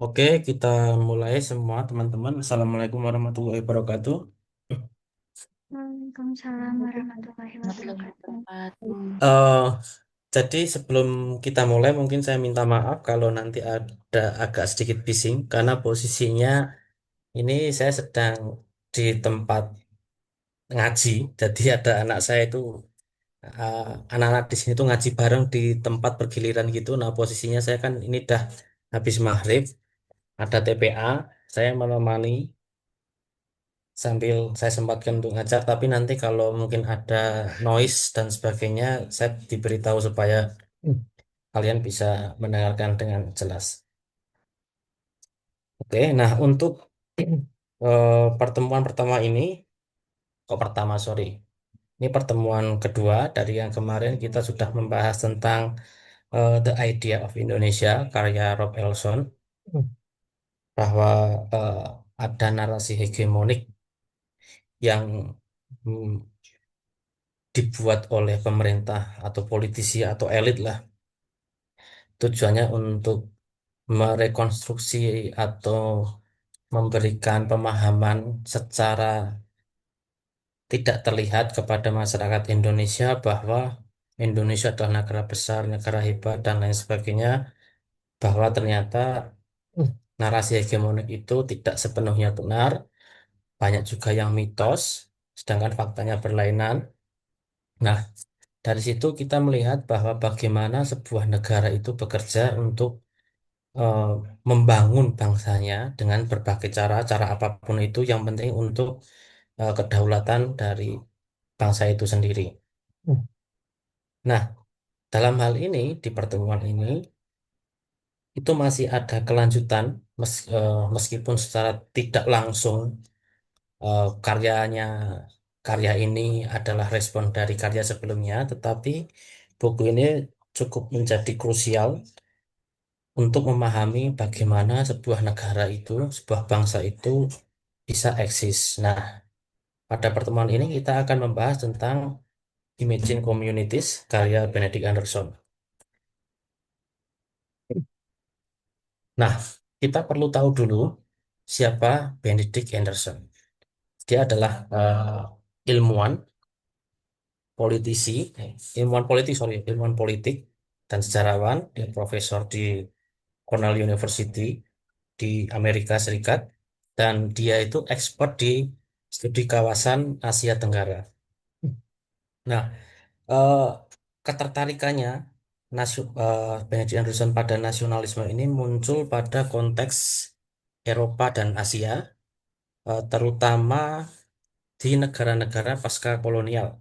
Oke, kita mulai semua teman-teman. Assalamualaikum warahmatullahi wabarakatuh. Waalaikumsalam warahmatullahi wabarakatuh. Eh, jadi sebelum kita mulai, mungkin saya minta maaf kalau nanti ada agak sedikit bising karena posisinya ini saya sedang di tempat ngaji. Jadi ada anak saya itu, eh, anak-anak di sini tuh ngaji bareng di tempat bergiliran gitu. Nah, posisinya saya kan ini dah habis maghrib, ada TPA, saya menemani sambil saya sempatkan untuk ngajak, tapi nanti kalau mungkin ada noise dan sebagainya saya diberitahu supaya kalian bisa mendengarkan dengan jelas. Oke, nah untuk pertemuan pertama ini, kok pertama, sorry, ini pertemuan kedua dari yang kemarin kita sudah membahas tentang The Idea of Indonesia karya Rob Elson, bahwa eh, ada narasi hegemonik yang hmm, dibuat oleh pemerintah atau politisi atau elit lah, tujuannya untuk merekonstruksi atau memberikan pemahaman secara tidak terlihat kepada masyarakat Indonesia bahwa Indonesia adalah negara besar, negara hebat, dan lain sebagainya, bahwa ternyata narasi hegemonik itu tidak sepenuhnya benar, banyak juga yang mitos, sedangkan faktanya berlainan. Nah, dari situ kita melihat bahwa bagaimana sebuah negara itu bekerja untuk eh, membangun bangsanya dengan berbagai cara, cara apapun itu yang penting untuk kedaulatan dari bangsa itu sendiri. Hmm. Nah, dalam hal ini di pertemuan ini itu masih ada kelanjutan meskipun secara tidak langsung karyanya karya ini adalah respon dari karya sebelumnya, tetapi buku ini cukup menjadi krusial untuk memahami bagaimana sebuah negara itu, sebuah bangsa itu bisa eksis. Nah, pada pertemuan ini kita akan membahas tentang Imagine Communities karya Benedict Anderson. Nah, kita perlu tahu dulu siapa Benedict Anderson. Dia adalah ilmuwan, politisi, ilmuwan politik, sorry, ilmuwan politik dan sejarawan. Dia profesor di Cornell University di Amerika Serikat, dan dia itu expert di studi kawasan Asia Tenggara. Nah, eh, ketertarikannya Benedict Anderson pada nasionalisme ini muncul pada konteks Eropa dan Asia, terutama di negara-negara pasca kolonial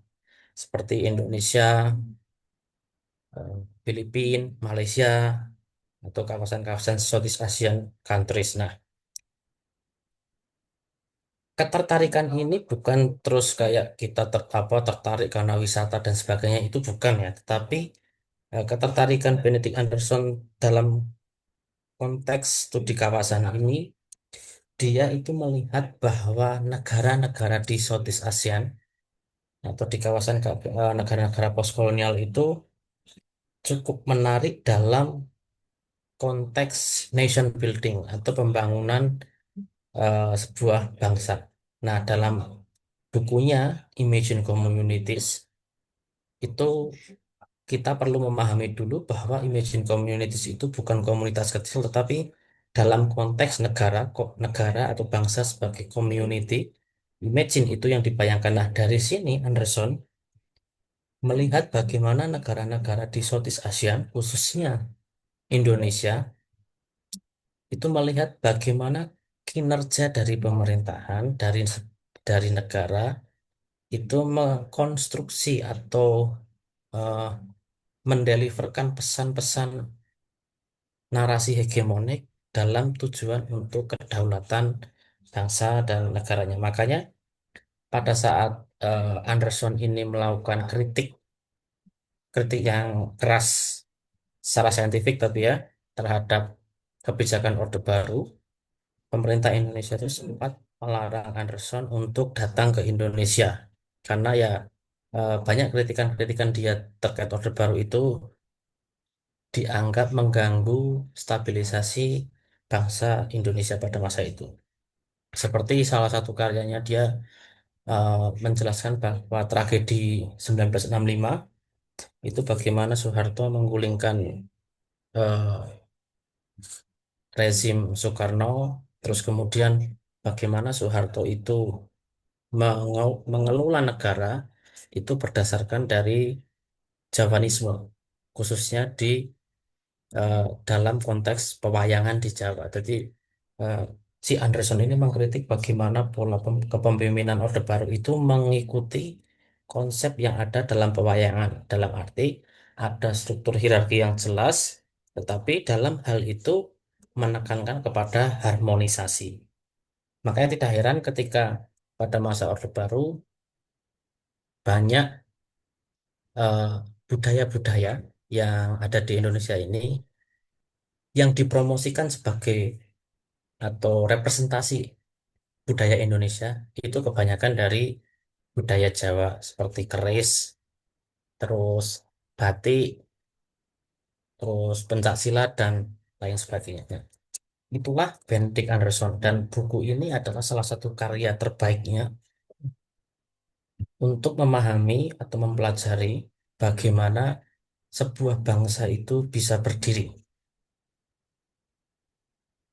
seperti Indonesia, Filipina, Malaysia, atau kawasan-kawasan Southeast Asian countries. Nah, ketertarikan ini bukan terus kayak kita tertarik karena wisata dan sebagainya, itu bukan ya, tetapi ketertarikan Benedict Anderson dalam konteks studi kawasan ini, dia itu melihat bahwa negara-negara di Southeast ASEAN atau di kawasan negara-negara postkolonial itu cukup menarik dalam konteks nation building atau pembangunan sebuah bangsa. Nah, dalam bukunya Imagine Communities itu kita perlu memahami dulu bahwa Imagine Communities itu bukan komunitas kecil, tetapi dalam konteks negara, kok negara atau bangsa sebagai community, Imagine itu yang dibayangkan. Nah, dari sini Anderson melihat bagaimana negara-negara di Southeast Asia, khususnya Indonesia, itu melihat bagaimana kinerja dari pemerintahan, dari negara itu mengkonstruksi atau eh, mendeliverkan pesan-pesan narasi hegemonik dalam tujuan untuk kedaulatan bangsa dan negaranya. Makanya pada saat Anderson ini melakukan kritik, kritik yang keras secara saintifik tapi ya, terhadap kebijakan Orde Baru, pemerintah Indonesia itu sempat melarang Anderson untuk datang ke Indonesia karena ya banyak kritikan-kritikan dia terkait Orde Baru itu dianggap mengganggu stabilisasi bangsa Indonesia pada masa itu. Seperti salah satu karyanya dia eh, menjelaskan bahwa tragedi 1965 itu bagaimana Soeharto menggulingkan eh, rezim Soekarno, terus kemudian bagaimana Soeharto itu mengelola negara itu berdasarkan dari Javanisme, khususnya di eh, dalam konteks pewayangan di Jawa. Jadi eh, si Anderson ini mengkritik bagaimana pola kepemimpinan Orde Baru itu mengikuti konsep yang ada dalam pewayangan. Dalam arti ada struktur hierarki yang jelas, tetapi dalam hal itu menekankan kepada harmonisasi. Makanya tidak heran ketika pada masa Orde Baru banyak eh, budaya-budaya yang ada di Indonesia ini yang dipromosikan sebagai atau representasi budaya Indonesia itu kebanyakan dari budaya Jawa seperti keris, terus batik, terus pencak silat dan lain sebagainya. Nah, itulah Benedict Anderson dan buku ini adalah salah satu karya terbaiknya untuk memahami atau mempelajari bagaimana sebuah bangsa itu bisa berdiri.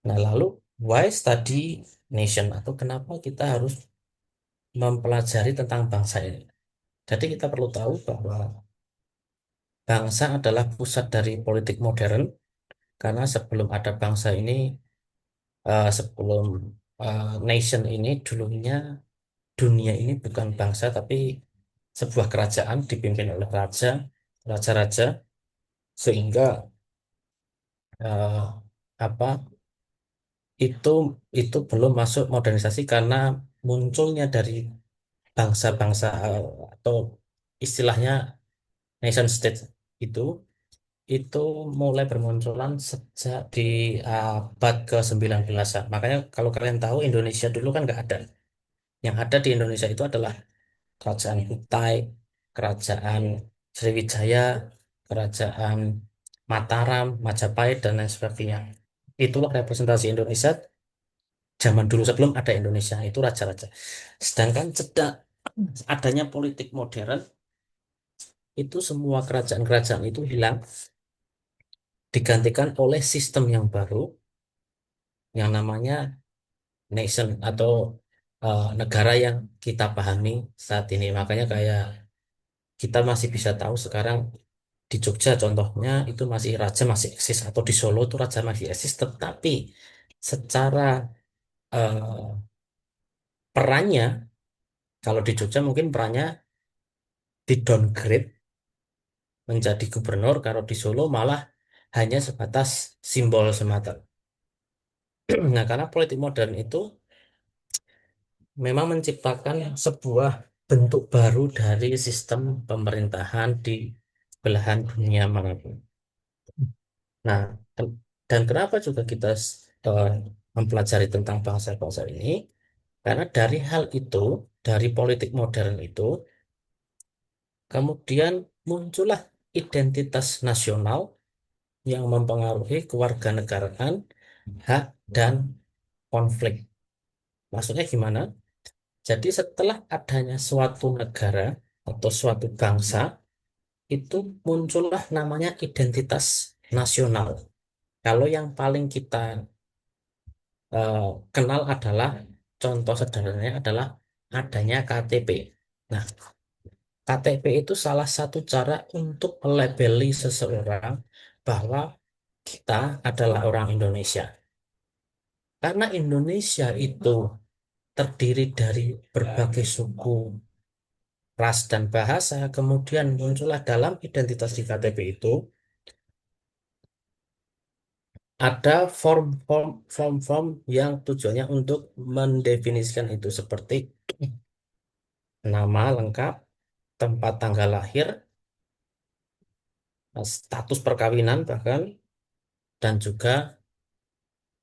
Nah, lalu why study nation atau kenapa kita harus mempelajari tentang bangsa ini? Jadi kita perlu tahu bahwa bangsa adalah pusat dari politik modern karena sebelum ada bangsa ini, sebelum nation ini dulunya dunia ini bukan bangsa tapi sebuah kerajaan dipimpin oleh raja, raja-raja sehingga eh, apa itu itu belum masuk modernisasi karena munculnya dari bangsa-bangsa atau istilahnya nation state itu itu mulai bermunculan sejak di abad ke-19-an. Makanya kalau kalian tahu Indonesia dulu kan nggak ada. Yang ada di Indonesia itu adalah Kerajaan Kutai, Kerajaan Sriwijaya, Kerajaan Mataram, Majapahit, dan lain sebagainya. Itulah representasi Indonesia zaman dulu sebelum ada Indonesia, itu raja-raja. Sedangkan sejak adanya politik modern, itu semua kerajaan-kerajaan itu hilang, digantikan oleh sistem yang baru yang namanya nation atau negara yang kita pahami saat ini. Makanya kayak kita masih bisa tahu sekarang di Jogja contohnya itu masih raja masih eksis atau di Solo itu raja masih eksis, tetapi secara eh, perannya kalau di Jogja mungkin perannya di downgrade menjadi gubernur, kalau di Solo malah hanya sebatas simbol semata. Nah, karena politik modern itu memang menciptakan sebuah bentuk baru dari sistem pemerintahan di belahan dunia manapun. Nah, dan kenapa juga kita eh, mempelajari tentang bangsa-bangsa ini? Karena dari hal itu, dari politik modern itu, kemudian muncullah identitas nasional yang mempengaruhi kewarganegaraan, hak, dan konflik. Maksudnya gimana? Jadi setelah adanya suatu negara atau suatu bangsa, itu muncullah namanya identitas nasional. Kalau yang paling kita eh, kenal adalah contoh sederhananya adalah adanya KTP. Nah, KTP itu salah satu cara untuk melabeli seseorang bahwa kita adalah orang Indonesia. Karena Indonesia itu terdiri dari berbagai suku, ras, dan bahasa, kemudian muncullah dalam identitas di KTP itu ada form-form yang tujuannya untuk mendefinisikan itu seperti nama lengkap, tempat tanggal lahir, status perkawinan bahkan, dan juga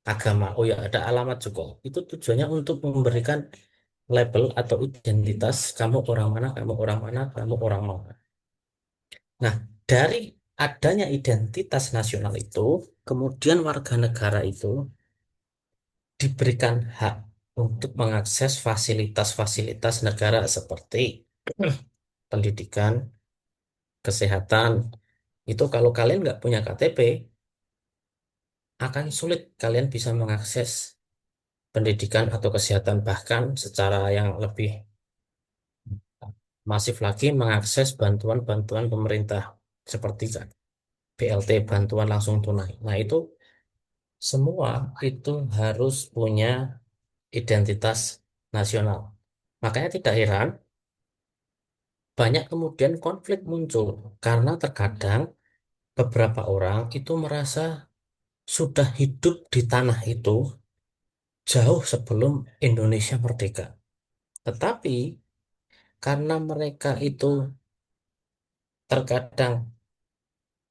agama. Oh ya, ada alamat juga. Itu tujuannya untuk memberikan label atau identitas kamu orang mana, kamu orang mana, kamu orang mana. Nah, dari adanya identitas nasional itu, kemudian warga negara itu diberikan hak untuk mengakses fasilitas-fasilitas negara seperti pendidikan, kesehatan. Itu kalau kalian nggak punya KTP, akan sulit kalian bisa mengakses pendidikan atau kesehatan, bahkan secara yang lebih masif lagi mengakses bantuan-bantuan pemerintah seperti BLT, bantuan langsung tunai. Nah, itu semua itu harus punya identitas nasional. Makanya tidak heran banyak kemudian konflik muncul karena terkadang beberapa orang itu merasa sudah hidup di tanah itu jauh sebelum Indonesia merdeka. Tetapi karena mereka itu terkadang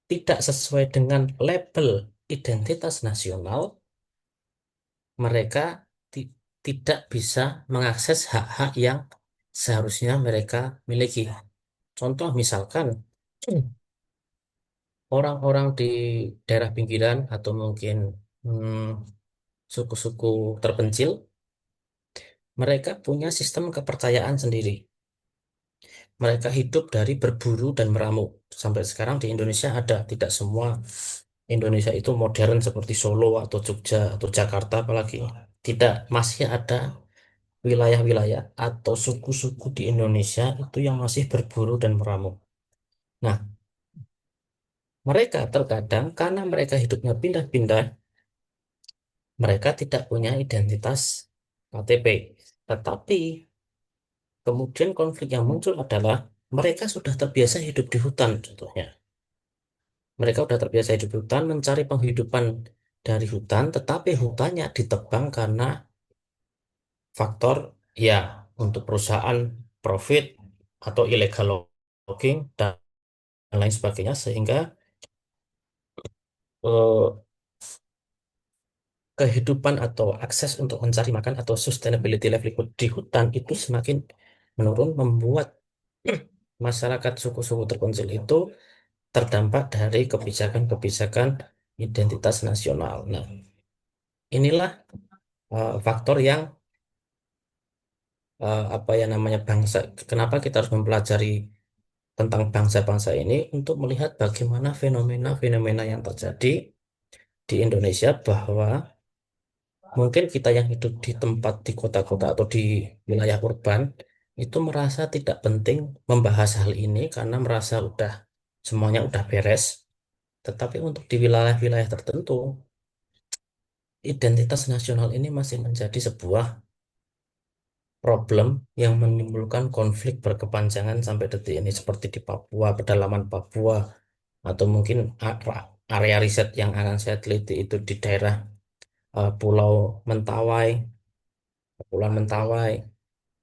tidak sesuai dengan label identitas nasional, mereka ti- tidak bisa mengakses hak-hak yang seharusnya mereka miliki. Contoh misalkan orang-orang di daerah pinggiran atau mungkin hmm, suku-suku terpencil, mereka punya sistem kepercayaan sendiri. Mereka hidup dari berburu dan meramu. Sampai sekarang di Indonesia ada, tidak semua Indonesia itu modern seperti Solo atau Jogja atau Jakarta apalagi. Tidak, masih ada wilayah-wilayah atau suku-suku di Indonesia itu yang masih berburu dan meramu. Nah, mereka terkadang karena mereka hidupnya pindah-pindah, mereka tidak punya identitas KTP. Tetapi kemudian konflik yang muncul adalah mereka sudah terbiasa hidup di hutan, contohnya. Mereka sudah terbiasa hidup di hutan, mencari penghidupan dari hutan, tetapi hutannya ditebang karena faktor ya untuk perusahaan profit atau illegal logging dan lain sebagainya, sehingga eh, kehidupan atau akses untuk mencari makan atau sustainability livelihood di hutan itu semakin menurun, membuat masyarakat suku-suku terpencil itu terdampak dari kebijakan-kebijakan identitas nasional. Nah, inilah faktor yang apa ya namanya bangsa. Kenapa kita harus mempelajari tentang bangsa-bangsa ini untuk melihat bagaimana fenomena-fenomena yang terjadi di Indonesia, bahwa mungkin kita yang hidup di tempat di kota-kota atau di wilayah urban itu merasa tidak penting membahas hal ini karena merasa udah semuanya udah beres. Tetapi untuk di wilayah-wilayah tertentu, identitas nasional ini masih menjadi sebuah problem yang menimbulkan konflik berkepanjangan sampai detik ini, seperti di Papua, pedalaman Papua, atau mungkin area riset yang akan saya teliti itu di daerah Pulau Mentawai, Kepulauan Mentawai,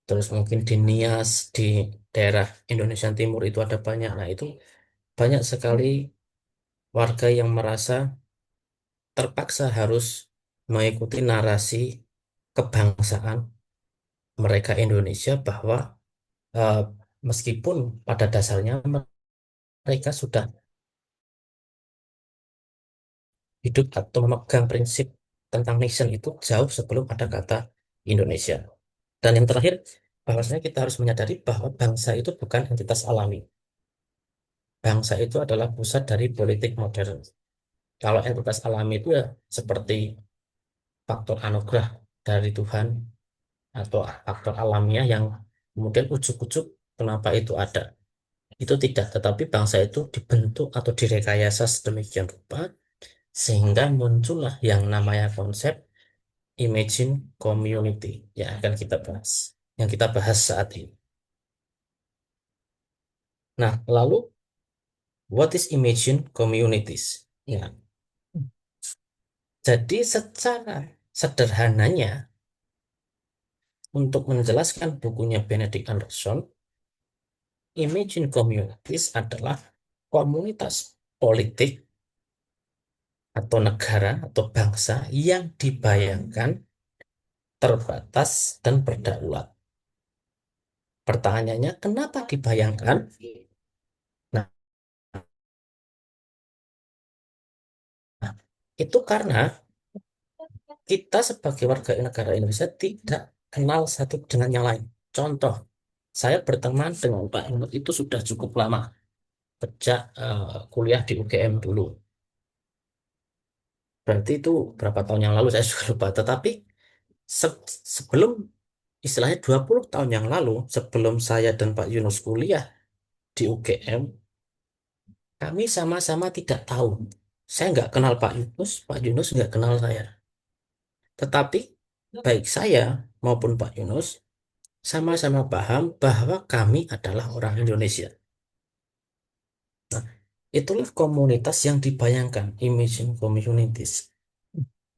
terus mungkin di Nias, di daerah Indonesia Timur itu ada banyak. Nah, itu banyak sekali warga yang merasa terpaksa harus mengikuti narasi kebangsaan mereka Indonesia, bahwa eh, meskipun pada dasarnya mereka sudah hidup atau memegang prinsip tentang nation itu jauh sebelum ada kata Indonesia. Dan yang terakhir, bahwasanya kita harus menyadari bahwa bangsa itu bukan entitas alami. Bangsa itu adalah pusat dari politik modern. Kalau entitas alami itu ya seperti faktor anugerah dari Tuhan atau faktor alamiah yang kemudian ujuk-ujuk kenapa itu ada. Itu tidak, tetapi bangsa itu dibentuk atau direkayasa sedemikian rupa sehingga muncullah yang namanya konsep imagine community yang akan kita bahas, yang kita bahas saat ini. Nah, lalu what is imagine communities? Ya, jadi secara sederhananya untuk menjelaskan bukunya Benedict Anderson, imagine communities adalah komunitas politik atau negara atau bangsa yang dibayangkan terbatas dan berdaulat. Pertanyaannya, kenapa dibayangkan? Nah, itu karena kita sebagai warga negara Indonesia tidak kenal satu dengan yang lain. Contoh, saya berteman dengan Pak Yunus itu sudah cukup lama, sejak kuliah di UGM dulu. Berarti itu berapa tahun yang lalu saya juga lupa. Tetapi sebelum istilahnya 20 tahun yang lalu, sebelum saya dan Pak Yunus kuliah di UGM, kami sama-sama tidak tahu. Saya nggak kenal Pak Yunus nggak kenal saya. Tetapi baik saya maupun Pak Yunus sama-sama paham bahwa kami adalah orang Indonesia. Nah, itulah komunitas yang dibayangkan, imagine communities.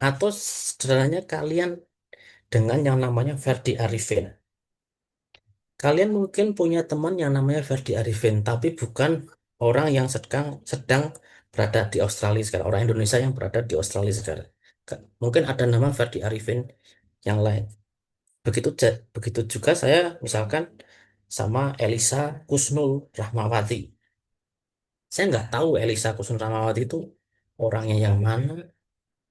Atau sederhananya kalian dengan yang namanya Ferdi Arifin. Kalian mungkin punya teman yang namanya Ferdi Arifin, tapi bukan orang yang sedang sedang berada di Australia sekarang, orang Indonesia yang berada di Australia sekarang. Mungkin ada nama Ferdi Arifin yang lain. Begitu juga saya misalkan sama Elisa Kusnul Rahmawati. Saya nggak tahu Elisa Kusnul Rahmawati itu orangnya yang mana,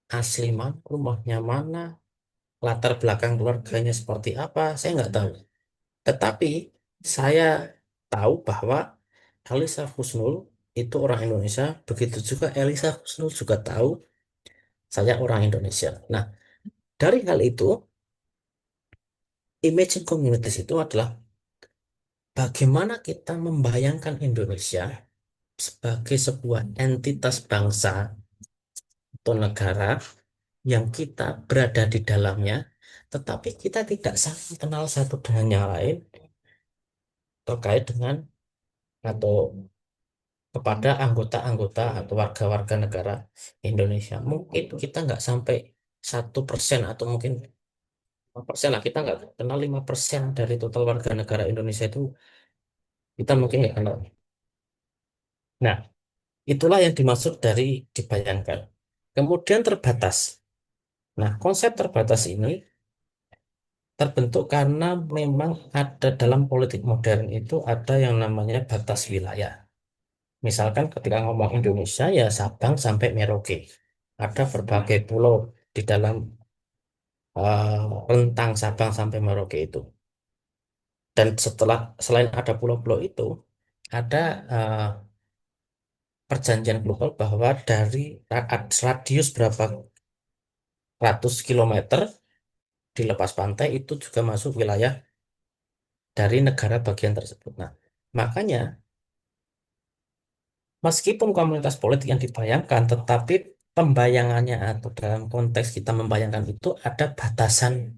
asli mana, rumahnya mana, latar belakang keluarganya seperti apa, saya nggak tahu. Tetapi saya tahu bahwa Elisa Husnul itu orang Indonesia, begitu juga Elisa Husnul juga tahu saya orang Indonesia. Nah, dari hal itu, imagine communities itu adalah bagaimana kita membayangkan Indonesia sebagai sebuah entitas bangsa atau negara yang kita berada di dalamnya, tetapi kita tidak saling kenal satu dengan yang lain terkait dengan atau kepada anggota-anggota atau warga-warga negara Indonesia. Mungkin kita nggak sampai 1% atau mungkin 5% lah. Kita nggak kenal 5% dari total warga negara Indonesia itu kita mungkin nggak kenal. Nah, itulah yang dimaksud dari dibayangkan. Kemudian terbatas. Nah, konsep terbatas ini terbentuk karena memang ada dalam politik modern itu ada yang namanya batas wilayah. Misalkan ketika ngomong Indonesia ya Sabang sampai Merauke. Ada berbagai pulau di dalam rentang Sabang sampai Merauke itu. Dan selain ada pulau-pulau itu, ada eh, perjanjian global bahwa dari radius berapa ratus kilometer di lepas pantai itu juga masuk wilayah dari negara bagian tersebut. Nah, makanya meskipun komunitas politik yang dibayangkan, tetapi pembayangannya atau dalam konteks kita membayangkan itu ada batasan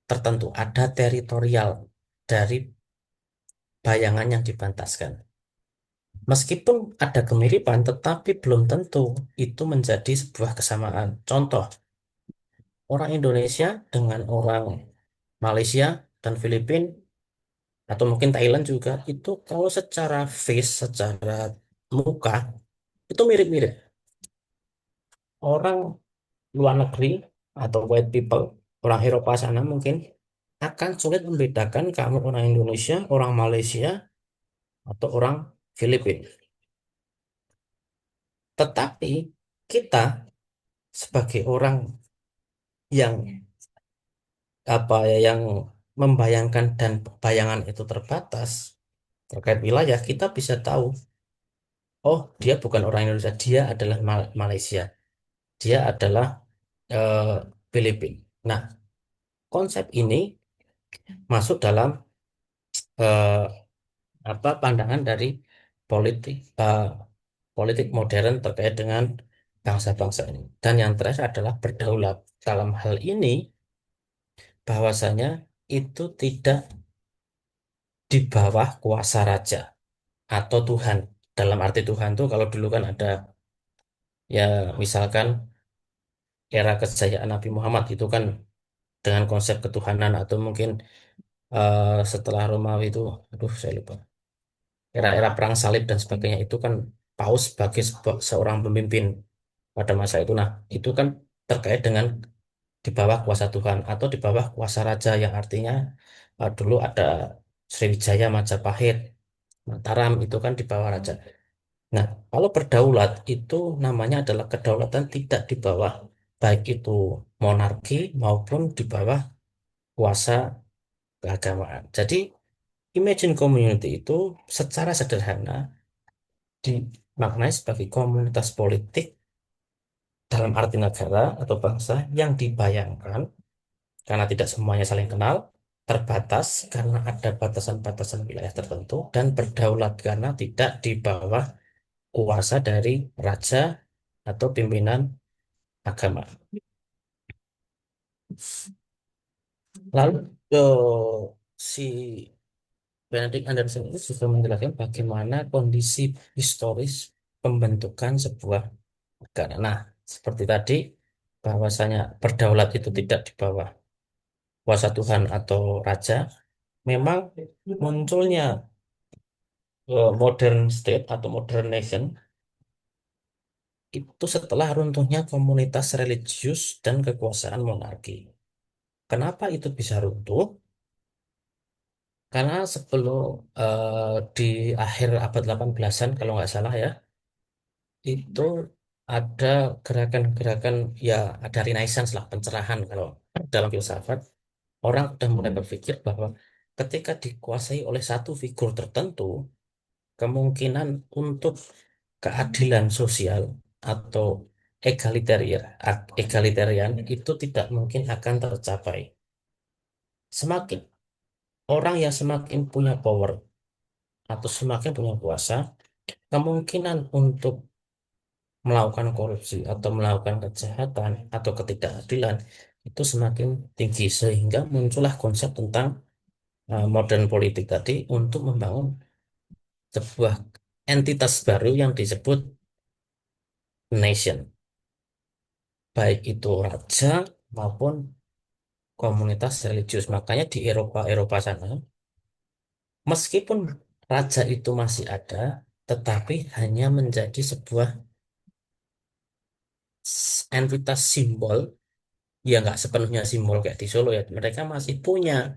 tertentu, ada teritorial dari bayangan yang dipantaskan. Meskipun ada kemiripan, tetapi belum tentu itu menjadi sebuah kesamaan. Contoh, orang Indonesia dengan orang Malaysia dan Filipina, atau mungkin Thailand juga, itu kalau secara face, secara muka, itu mirip-mirip. Orang luar negeri atau white people, orang Eropa sana mungkin akan sulit membedakan kamu orang Indonesia, orang Malaysia, atau orang Filipina. Tetapi kita sebagai orang yang apa ya yang membayangkan dan bayangan itu terbatas terkait wilayah, kita bisa tahu, oh dia bukan orang Indonesia, dia adalah Malaysia, dia adalah eh, Filipina. Nah, konsep ini masuk dalam eh, apa pandangan dari politik eh, politik modern terkait dengan bangsa-bangsa ini. Dan yang terakhir adalah berdaulat. Dalam hal ini, bahwasanya itu tidak di bawah kuasa raja atau Tuhan. Dalam arti Tuhan tuh kalau dulu kan ada ya misalkan era kejayaan Nabi Muhammad itu kan dengan konsep ketuhanan atau mungkin setelah Romawi itu, aduh saya lupa, era-era perang salib dan sebagainya itu kan Paus sebagai seorang pemimpin pada masa itu. Nah, itu kan terkait dengan di bawah kuasa Tuhan atau di bawah kuasa raja yang artinya dulu ada Sriwijaya, Majapahit, Mataram itu kan di bawah raja. Nah, kalau berdaulat itu namanya adalah kedaulatan tidak di bawah. baik itu monarki maupun di bawah kuasa keagamaan. Jadi, imagine community itu secara sederhana dimaknai sebagai komunitas politik dalam arti negara atau bangsa yang dibayangkan karena tidak semuanya saling kenal, terbatas karena ada batasan-batasan wilayah tertentu, dan berdaulat karena tidak di bawah kuasa dari raja atau pimpinan agama. Lalu si Benedict Anderson itu juga menjelaskan bagaimana kondisi historis pembentukan sebuah negara. Nah, seperti tadi, bahwasanya berdaulat itu tidak di bawah kuasa Tuhan atau raja, memang munculnya modern state atau modern nation itu setelah runtuhnya komunitas religius dan kekuasaan monarki. Kenapa itu bisa runtuh? Karena sebelum di akhir abad 18-an kalau nggak salah ya, itu ada gerakan-gerakan, ya ada renaissance lah, pencerahan kalau dalam filsafat. Orang sudah mulai berpikir bahwa ketika dikuasai oleh satu figur tertentu, kemungkinan untuk keadilan sosial atau egalitarian itu tidak mungkin akan tercapai. Semakin orang yang semakin punya power atau semakin punya kuasa, kemungkinan untuk melakukan korupsi atau melakukan kejahatan atau ketidakadilan itu semakin tinggi, sehingga muncullah konsep tentang modern politik tadi untuk membangun sebuah entitas baru yang disebut nation, baik itu raja maupun komunitas religius. Makanya di Eropa sana, meskipun raja itu masih ada, tetapi hanya menjadi sebuah entitas simbol, ya nggak sepenuhnya simbol kayak di Solo ya. Mereka masih punya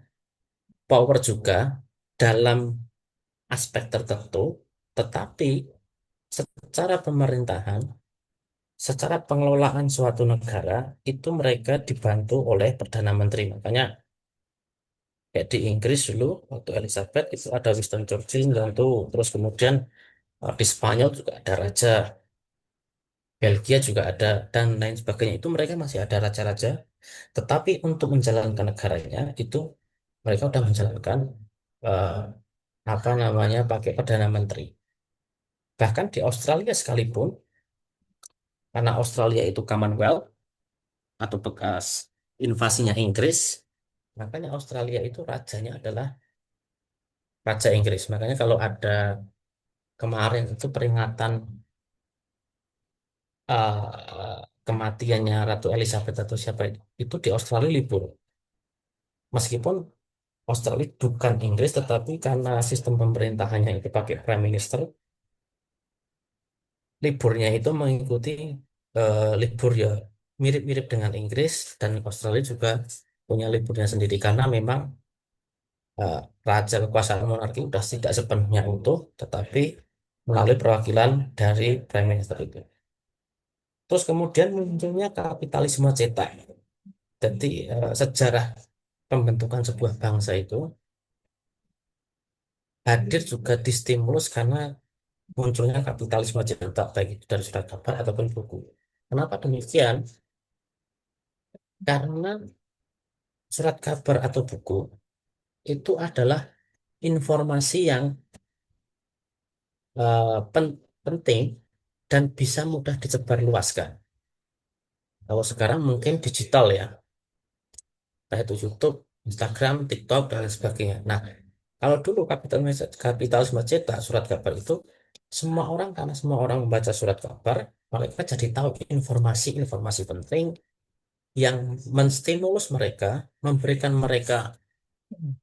power juga dalam aspek tertentu, tetapi secara pemerintahan, secara pengelolaan suatu negara, itu mereka dibantu oleh Perdana Menteri. Makanya kayak di Inggris dulu, waktu Elizabeth itu ada Winston Churchill dan tuh, terus kemudian di Spanyol juga ada raja, Belgia juga ada, dan lain sebagainya. Itu mereka masih ada raja-raja, tetapi untuk menjalankan negaranya itu mereka udah menjalankan eh, apa namanya pakai Perdana Menteri. Bahkan di Australia sekalipun, karena Australia itu Commonwealth atau bekas invasinya Inggris, makanya Australia itu rajanya adalah Raja Inggris. Makanya kalau ada kemarin itu peringatan kematiannya Ratu Elizabeth atau siapa itu di Australia libur. Meskipun Australia bukan Inggris, tetapi karena sistem pemerintahannya itu pakai Prime Minister, liburnya itu mengikuti libur ya mirip-mirip dengan Inggris, dan Australia juga punya liburnya sendiri karena memang eh, raja kekuasaan monarki sudah tidak sepenuhnya utuh, tetapi melalui perwakilan dari Prime Minister itu. Terus kemudian munculnya kapitalisme cetak. Jadi sejarah pembentukan sebuah bangsa itu hadir juga distimulus karena munculnya kapitalisme cetak, baik itu dari surat kabar ataupun buku. Kenapa demikian? Karena surat kabar atau buku itu adalah informasi yang eh, penting dan bisa mudah disebarluaskan. Kalau sekarang mungkin digital ya, entah itu YouTube, Instagram, TikTok, dan lain sebagainya. Nah, kalau dulu kapitalisme cetak surat kabar itu semua orang, karena semua orang membaca surat kabar, mereka jadi tahu informasi-informasi penting yang menstimulus mereka, memberikan mereka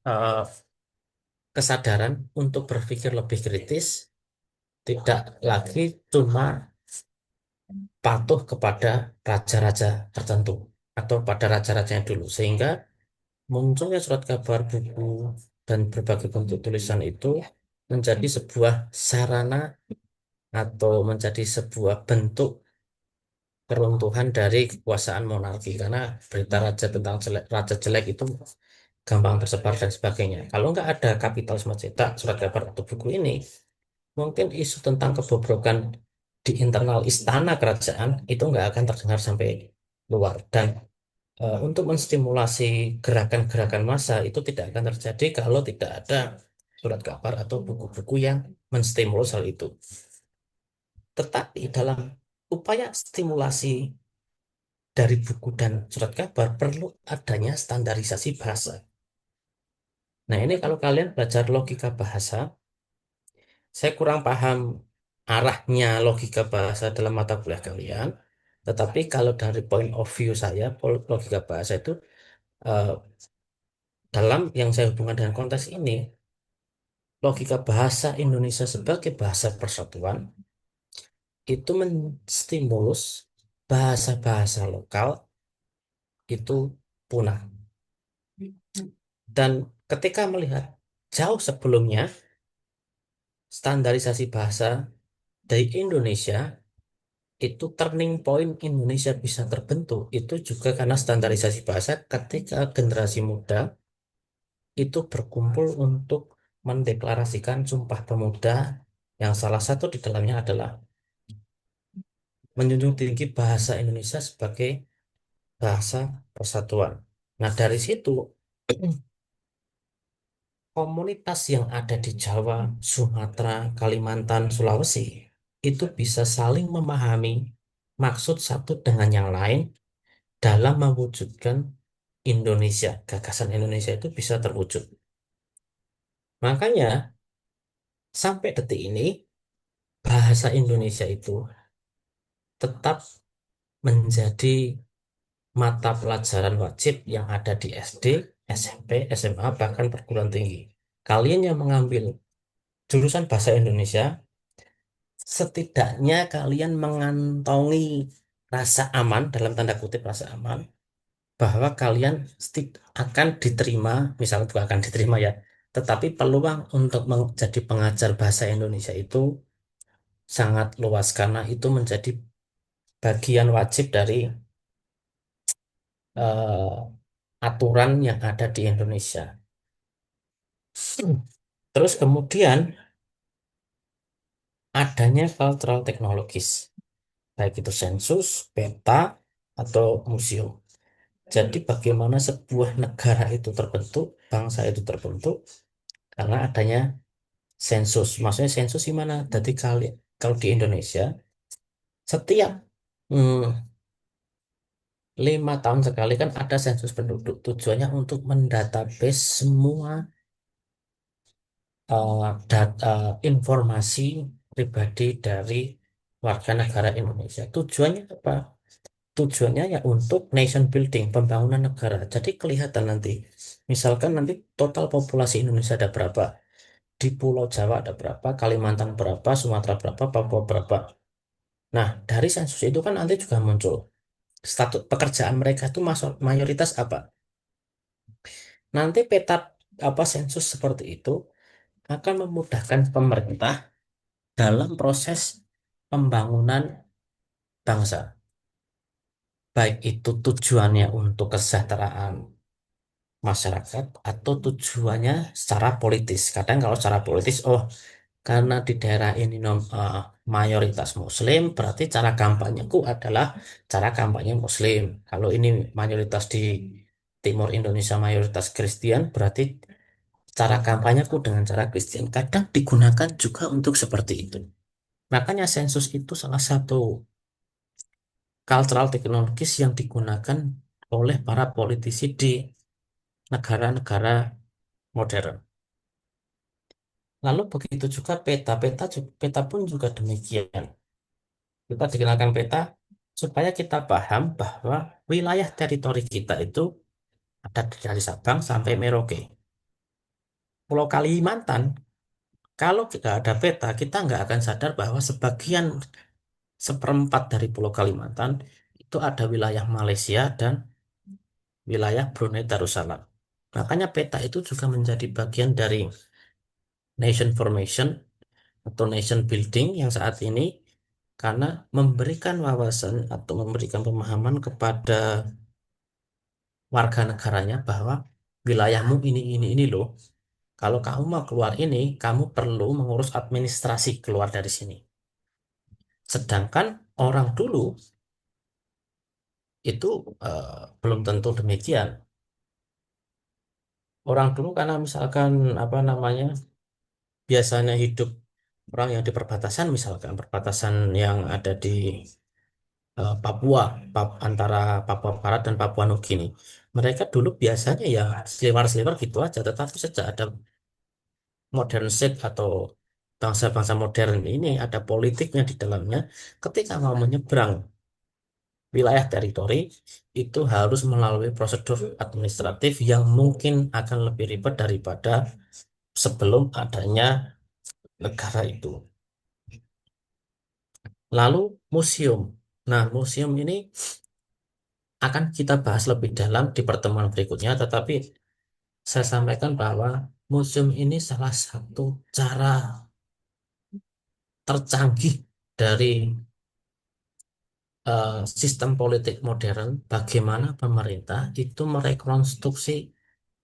eh, kesadaran untuk berpikir lebih kritis, tidak lagi cuma patuh kepada raja-raja tertentu atau pada raja-raja yang dulu, sehingga munculnya surat kabar, buku, dan berbagai bentuk tulisan itu menjadi sebuah sarana atau menjadi sebuah bentuk keruntuhan dari kekuasaan monarki karena berita raja tentang raja jelek itu gampang tersebar dan sebagainya. Kalau nggak ada kapitalisme cetak, surat kabar atau buku ini, mungkin isu tentang kebobrokan di internal istana kerajaan itu nggak akan terdengar sampai luar. Dan untuk menstimulasi gerakan-gerakan massa itu tidak akan terjadi kalau tidak ada surat kabar atau buku-buku yang menstimulus hal itu. Tetapi dalam upaya stimulasi dari buku dan surat kabar perlu adanya standarisasi bahasa. Nah, ini kalau kalian belajar logika bahasa, saya kurang paham arahnya logika bahasa dalam mata kuliah kalian. Tetapi kalau dari point of view saya, logika bahasa itu eh, dalam yang saya hubungkan dengan konteks ini, logika bahasa Indonesia sebagai bahasa persatuan itu menstimulus bahasa-bahasa lokal itu punah. Dan ketika melihat jauh sebelumnya, standarisasi bahasa dari Indonesia itu turning point Indonesia bisa terbentuk itu juga karena standarisasi bahasa ketika generasi muda itu berkumpul untuk mendeklarasikan Sumpah Pemuda yang salah satu di dalamnya adalah menjunjung tinggi bahasa Indonesia sebagai bahasa persatuan. Nah, dari situ komunitas yang ada di Jawa, Sumatera, Kalimantan, Sulawesi itu bisa saling memahami maksud satu dengan yang lain dalam mewujudkan Indonesia. Gagasan Indonesia itu bisa terwujud. Makanya sampai detik ini bahasa Indonesia itu tetap menjadi mata pelajaran wajib yang ada di SD, SMP, SMA, bahkan perguruan tinggi. Kalian yang mengambil jurusan bahasa Indonesia, setidaknya kalian mengantongi rasa aman, dalam tanda kutip rasa aman, bahwa kalian akan diterima, misalnya bukan akan diterima ya, tetapi peluang untuk menjadi pengajar bahasa Indonesia itu sangat luas karena itu menjadi bagian wajib dari aturan yang ada di Indonesia. Terus kemudian adanya cultural teknologis, baik itu sensus, peta, atau museum. Jadi bagaimana sebuah negara itu terbentuk, bangsa itu terbentuk, karena adanya sensus. Maksudnya sensus gimana? Jadi kalau di Indonesia, setiap 5 tahun sekali kan ada sensus penduduk. Tujuannya untuk mendatabase semua data informasi pribadi dari warga negara Indonesia. Tujuannya apa? Tujuannya ya untuk nation building, pembangunan negara. Jadi kelihatan nanti, misalkan nanti total populasi Indonesia ada berapa, di Pulau Jawa ada berapa, Kalimantan berapa, Sumatera berapa, Papua berapa. Nah, dari sensus itu kan nanti juga muncul status pekerjaan mereka itu masuk mayoritas apa. Nanti peta apa sensus seperti itu akan memudahkan pemerintah dalam proses pembangunan bangsa. Baik itu tujuannya untuk kesejahteraan masyarakat atau tujuannya secara politis. Kadang kalau secara politis, oh karena di daerah ini mayoritas Muslim, berarti cara kampanyeku adalah cara kampanye Muslim. Kalau ini mayoritas di Timur Indonesia mayoritas Kristen, berarti cara kampanyeku dengan cara Kristen. Kadang digunakan juga untuk seperti itu. Makanya sensus itu salah satu cultural teknologis yang digunakan oleh para politisi di negara-negara modern. Lalu begitu juga peta, peta pun juga demikian. Kita dikenalkan peta supaya kita paham bahwa wilayah teritori kita itu ada dari Sabang sampai Merauke. Pulau Kalimantan, kalau kita ada peta, kita nggak akan sadar bahwa sebagian seperempat dari Pulau Kalimantan itu ada wilayah Malaysia dan wilayah Brunei Darussalam. Makanya peta itu juga menjadi bagian dari nation formation atau nation building yang saat ini karena memberikan wawasan atau memberikan pemahaman kepada warga negaranya bahwa wilayahmu ini loh. Kalau kamu mau keluar ini, kamu perlu mengurus administrasi keluar dari sini. Sedangkan orang dulu itu belum tentu demikian. Orang dulu karena misalkan apa namanya biasanya hidup orang yang di perbatasan, misalkan perbatasan yang ada di Papua, antara Papua Barat dan Papua Nugini. Mereka dulu biasanya ya seliwar-seliwar gitu aja, tetapi sejak ada modern state atau bangsa-bangsa modern ini ada politiknya di dalamnya, ketika mau menyeberang wilayah teritori itu harus melalui prosedur administratif yang mungkin akan lebih ribet daripada sebelum adanya negara itu. Lalu museum. Nah, museum ini akan kita bahas lebih dalam di pertemuan berikutnya, tetapi saya sampaikan bahwa museum ini salah satu cara tercanggih dari sistem politik modern, bagaimana pemerintah itu merekonstruksi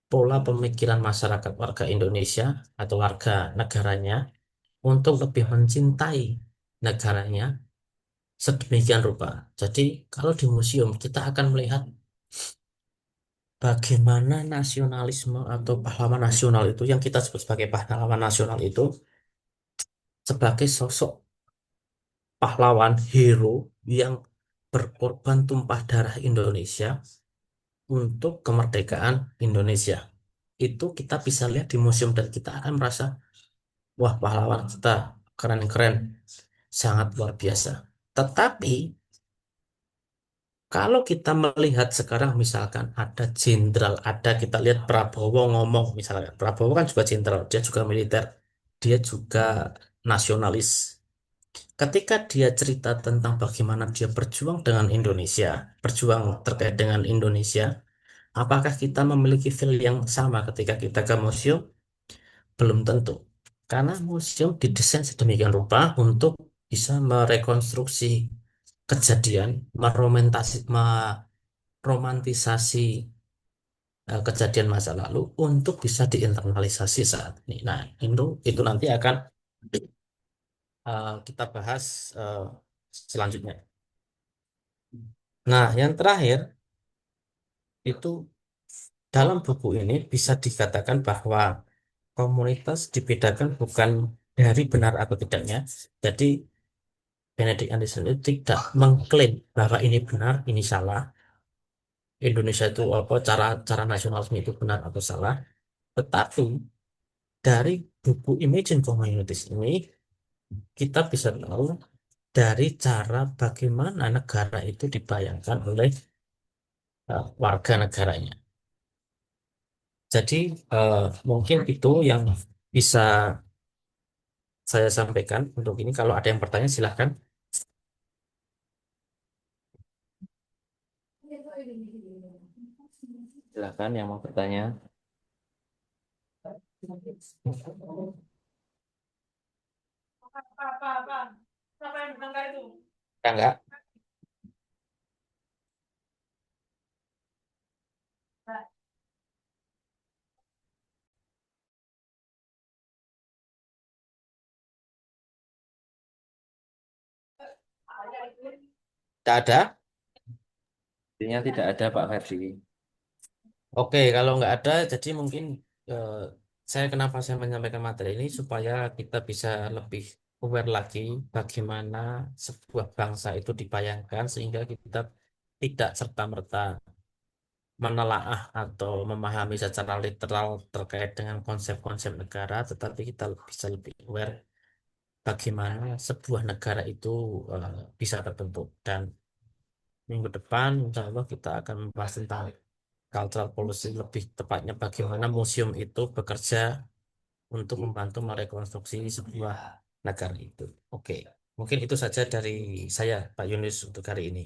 pola pemikiran masyarakat warga Indonesia atau warga negaranya untuk lebih mencintai negaranya sedemikian rupa. Jadi, kalau di museum kita akan melihat bagaimana nasionalisme atau pahlawan nasional itu yang kita sebut sebagai pahlawan nasional itu sebagai sosok pahlawan hero yang berkorban tumpah darah Indonesia untuk kemerdekaan Indonesia. Itu kita bisa lihat di museum dan kita akan merasa, wah pahlawan kita keren-keren, sangat luar biasa. Tetapi kalau kita melihat sekarang misalkan ada jenderal, ada kita lihat Prabowo ngomong misalnya, Prabowo kan juga jenderal, dia juga militer, dia juga nasionalis. Ketika dia cerita tentang bagaimana dia berjuang dengan Indonesia, berjuang terkait dengan Indonesia, apakah kita memiliki feel yang sama ketika kita ke museum? Belum tentu. Karena museum didesain sedemikian rupa untuk bisa merekonstruksi kejadian, meromantisasi kejadian masa lalu untuk bisa diinternalisasi saat ini. Nah, itu nanti akan kita bahas selanjutnya. Nah, yang terakhir itu dalam buku ini bisa dikatakan bahwa komunitas dibedakan bukan dari benar atau tidaknya. Jadi Benedict Anderson itu tidak mengklaim bahwa ini benar, ini salah. Indonesia itu apa cara cara nasionalisme itu benar atau salah. Tetapi dari buku Imagine Communities ini kita bisa tahu dari cara bagaimana negara itu dibayangkan oleh warga negaranya. Jadi mungkin itu yang bisa saya sampaikan untuk ini. Kalau ada yang bertanya silahkan. Silakan yang mau bertanya. Enggak? Tidak ada? Artinya tidak ada Pak Ferdi. Oke, kalau nggak ada, jadi mungkin eh, kenapa saya menyampaikan materi ini supaya kita bisa lebih aware lagi bagaimana sebuah bangsa itu dibayangkan sehingga kita tidak serta-merta menelaah atau memahami secara literal terkait dengan konsep-konsep negara, tetapi kita bisa lebih aware bagaimana sebuah negara itu bisa terbentuk. Dan minggu depan, insya Allah kita akan membahas tentang cultural policy, lebih tepatnya bagaimana museum itu bekerja untuk membantu merekonstruksi sebuah negara itu. Oke, mungkin itu saja dari saya, Pak Yunus, untuk hari ini.